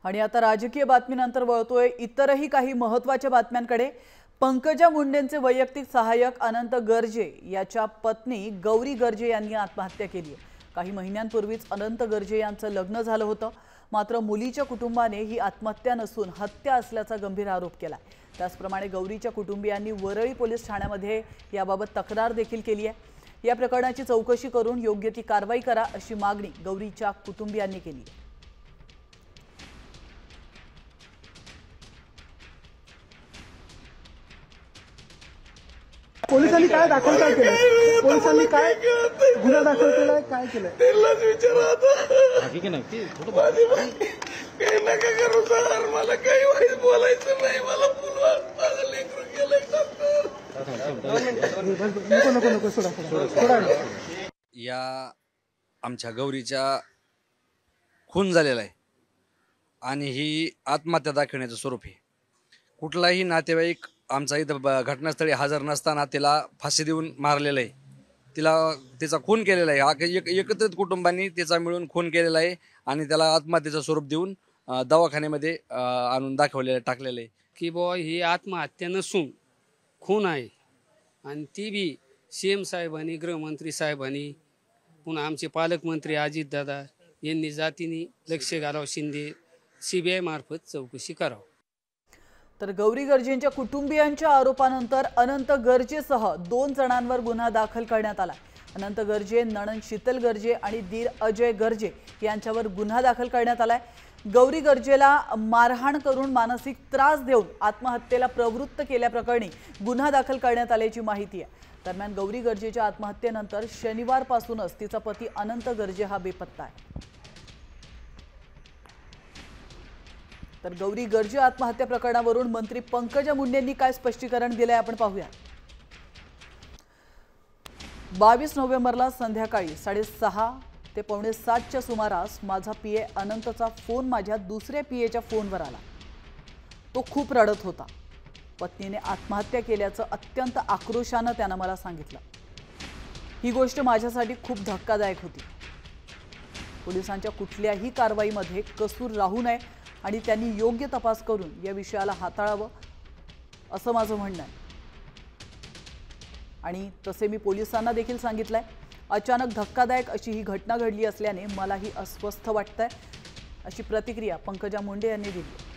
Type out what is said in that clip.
आणि आता राजकीय बातमीनंतर वळतोय इतरही काही महत्त्वाच्या बातम्यांकडे। पंकजा मुंडेंचे वैयक्तिक सहाय्यक अनंत गर्जे याच्या पत्नी गौरी गर्जे यांनी आत्महत्या केली आहे। काही महिन्यांपूर्वीच अनंत गर्जे यांचं लग्न झालं होतं, मात्र मुलीच्या कुटुंबाने ही आत्महत्या नसून हत्या असल्याचा गंभीर आरोप केला। त्याचप्रमाणे गौरीच्या कुटुंबियांनी वरळी पोलीस ठाण्यामध्ये याबाबत तक्रार देखील केली आहे। या प्रकरणाची चौकशी करून योग्य ती कारवाई करा अशी मागणी गौरीच्या कुटुंबियांनी केली आहे। पोलिसांनी काय दाखल काय केलं? पोलिसांनी काय गुन्हा दाखल केलाय, काय केलंय? त्यालाच विचारा आता। काही नका करू सर, मला काही वाईट बोलायचं नाही, मला बोलवा, माझं लेकरू गेलंय डॉक्टर। नको सोडा। या आमच्या गौरीच्या खून झालेला आहे आणि ही आत्महत्या दाखवण्याचं स्वरूप आहे। कुठलाही नातेवाईक आमचा इथं घटनास्थळी हजर नसताना तिला फाशी देऊन मारलेलं आहे, तिचा खून केलेला आहे। एकत्रित कुटुंबांनी तिचा मिळून खून केलेला आहे आणि त्याला आत्महत्येचं स्वरूप देऊन दवाखान्यामध्ये आणून टाकलेलं आहे की बुवा ही आत्महत्या नसून खून आहे। आणि ती बी सीएम साहेबांनी, गृहमंत्री साहेबांनी, पुन्हा आमचे पालकमंत्री अजितदादा यांनी जातीने लक्ष घालावं, शिंदे CBI मार्फत चौकशी करावं। तर गौरी गर्जेंच्या कुटुंबियांच्या आरोपानंतर अनंत गर्जेसह 2 जणांवर गुन्हा दाखल करण्यात आला। अनंत गर्जे, नणंद शीतल गर्जे आणि दीर अजय गर्जे यांच्यावर गुन्हा दाखल करण्यात आलाय। गौरी गर्जेला मारहाण करून मानसिक त्रास देऊन आत्महत्येला प्रवृत्त केल्याप्रकरणी गुन्हा दाखल करण्यात आल्याची माहिती आहे। दरम्यान गौरी गर्जेच्या आत्महत्येनंतर शनिवारपासूनच तिचा पती अनंत गर्जे हा बेपत्ता आहे। तर गौरी गर्जे आत्महत्या प्रकरणावरून मंत्री पंकजा मुंडेंनी काय स्पष्टीकरण दिलंय आपण पाहूया। 22 नोव्हेंबरला संध्याकाळी 6:30 ते 6:45च्या सुमारास माझा PA अनंतचा फोन माझ्या दुसऱ्या PAच्या फोनवर आला। तो खूप रडत होता। पत्नीने आत्महत्या केल्याचं अत्यंत आक्रोशाने त्यानं मला सांगितलं। ही गोष्ट माझ्यासाठी खूप धक्कादायक होती। पोलिसांच्या कुठल्याही कारवाईमध्ये कसूर राहू नये आणि त्यांनी योग्य तपास करून या विषयाला हाताळावं असं माझं म्हणणं आहे। आणि तसे मी पोलिसांना देखील सांगितलंय। अचानक धक्कादायक अशी ही घटना घडली असल्याने मलाही अस्वस्थ वाटतंय अशी प्रतिक्रिया पंकजा मुंडे यांनी दिली।